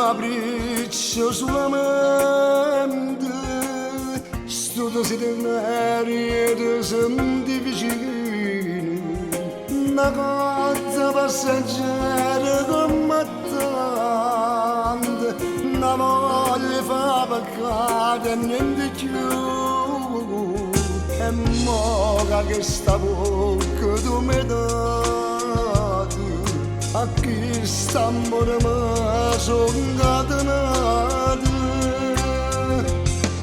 capriccio solamente, sto desiderio di senti vicini, una cosa passeggera come tante, una voglia fa peccare e niente più, e moga che sta bocca tu mi date, a chi sta amore mi sono incatenato,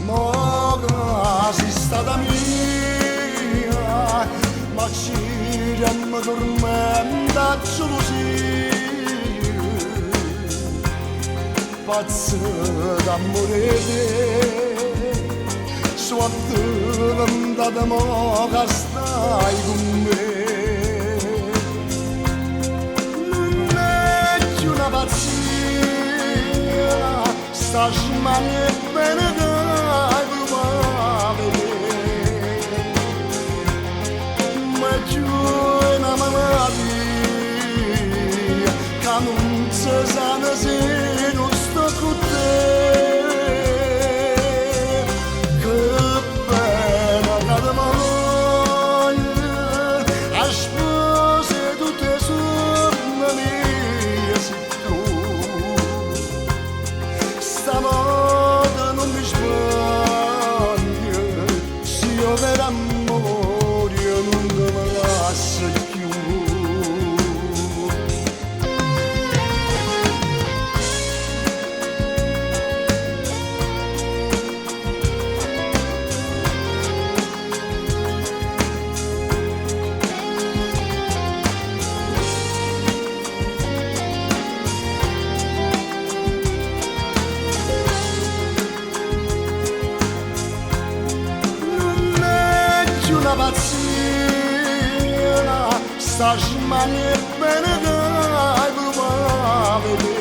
moga sei stata mia, ma ci mi tormenta gelosia, pazzo d'amore te, sotto andata moga stai con me. Non è più una pazzia, sta smania bene dai probabili, ma è più una malattia che non si sa se non sto con te. Che pena che ti voglio, a spose tutte sono mie, sei tu. Stavolta non mi sbaglio, se io per amore non mi lascio più. Una pazzia, sta smania bene dai probabili,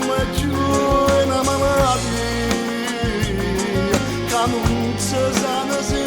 ma è più una malattia che non si sa se